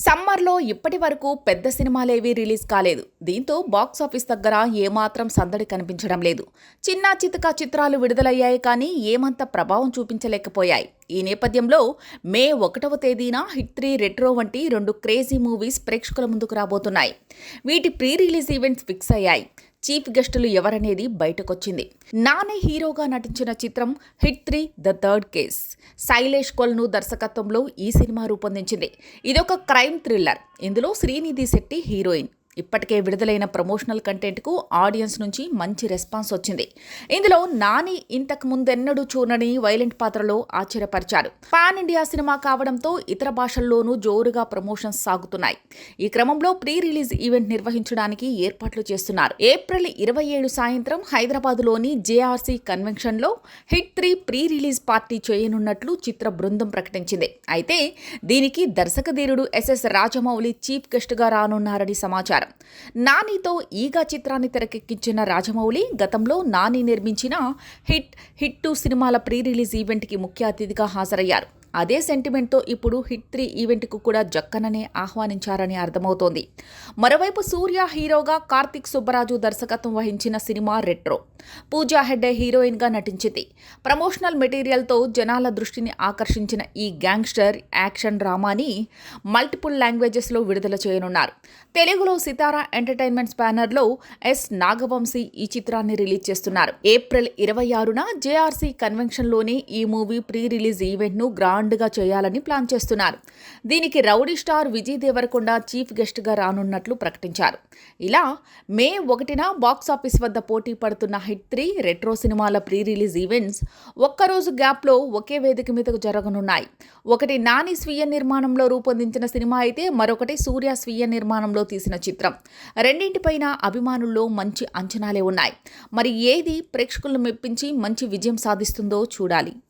సమ్మర్లో ఇప్పటి వరకు పెద్ద సినిమాలేవీ రిలీజ్ కాలేదు. దీంతో బాక్సాఫీస్ దగ్గర ఏమాత్రం సందడి కనిపించడం లేదు. చిన్నా చితకా చిత్రాలు విడుదలయ్యాయి కానీ ఏమంత ప్రభావం చూపించలేకపోయాయి. ఈ నేపథ్యంలో మే 1వ తేదీన హిట్ 3 రెట్రో వంటి 2 క్రేజీ మూవీస్ ప్రేక్షకుల ముందుకు రాబోతున్నాయి. వీటి ప్రీ రిలీజ్ ఈవెంట్స్ ఫిక్స్ అయ్యాయి. చీఫ్ గెస్టులు ఎవరనేది బయటకొచ్చింది. నాని హీరోగా నటించిన చిత్రం hit 3 the third case. Shailesh Kolanu దర్శకత్వంలో ఈ సినిమా రూపొందించింది. ఇదొక క్రైమ్ థ్రిల్లర్. ఇందులో శ్రీనిధి శెట్టి హీరోయిన్. ఇప్పటికే విడుదలైన ప్రమోషనల్ కంటెంట్కు ఆడియన్స్ నుంచి మంచి రెస్పాన్స్ వచ్చింది. ఇందులో నాని ఇంతకు ముందెన్నడూ చూడని వైలెంట్ పాత్రలో ఆశ్చర్యపరిచారు. పాన్ ఇండియా సినిమా కావడంతో ఇతర భాషల్లోనూ జోరుగా ప్రమోషన్స్ సాగుతున్నాయి. ఈ క్రమంలో ప్రీ రిలీజ్ ఈవెంట్ నిర్వహించడానికి ఏర్పాట్లు చేస్తున్నారు. ఏప్రిల్ 27 సాయంత్రం హైదరాబాద్లోని జేఆర్సీ కన్వెన్షన్లో హిట్ 3 ప్రీ రిలీజ్ పార్టీ చేయనున్నట్లు చిత్ర బృందం ప్రకటించింది. అయితే దీనికి దర్శకధీరుడు ఎస్ఎస్ రాజమౌళి చీఫ్ గెస్ట్గా రానున్నారని సమాచారం. నానితో ఈగా చిత్రాన్ని తెరకెక్కించిన రాజమౌళి గతంలో నాని నిర్మించిన హిట్ 2 సినిమాల ప్రీ రిలీజ్ ఈవెంట్కి ముఖ్య అతిథిగా హాజరయ్యారు. అదే సెంటిమెంట్తో ఇప్పుడు హిట్ 3 ఈవెంట్కు కూడా జక్కననే ఆహ్వానించారని అర్థమవుతోంది. మరోవైపు సూర్య హీరోగా కార్తిక్ సుబ్బరాజు దర్శకత్వం వహించిన సినిమా రెట్రో. పూజా హెగ్డే హీరోయిన్గా నటించింది. ప్రమోషనల్ మెటీరియల్తో జనాల దృష్టిని ఆకర్షించిన ఈ గ్యాంగ్స్టర్ యాక్షన్ డ్రామాని మల్టిపుల్ లాంగ్వేజెస్లో విడుదల చేయనున్నారు. తెలుగులో సితారా ఎంటర్టైన్మెంట్స్ బ్యానర్లో ఎస్ నాగవంశీ ఈ చిత్రాన్ని రిలీజ్ చేస్తున్నారు. ఏప్రిల్ 26న జేఆర్సీ కన్వెన్షన్లోనే ఈ మూవీ ప్రీ రిలీజ్ ఈవెంట్ను గ్రాండ్గా చేయాలని ప్లాన్ చేస్తున్నారు. దీనికి rowdy star Vijay Deverakonda chief గెస్ట్గా రానున్నట్లు ప్రకటించారు. ఇలా మే 1న బాక్సాఫీస్ వద్ద పోటీ పడుతున్న హిట్ 3 రెట్రో సినిమాల ప్రీ రిలీజ్ ఈవెంట్స్ ఒక్కరోజు గ్యాప్లో ఒకే వేదిక మీదకు జరగనున్నాయి. ఒకటి నాని స్వీయ నిర్మాణంలో రూపొందించిన సినిమా అయితే మరొకటి సూర్య స్వీయ నిర్మాణంలో తీసిన చిత్రం. రెండింటిపైన అభిమానుల్లో మంచి అంచనాలే ఉన్నాయి. మరి ఏది ప్రేక్షకులను మెప్పించి మంచి విజయం సాధిస్తుందో చూడాలి.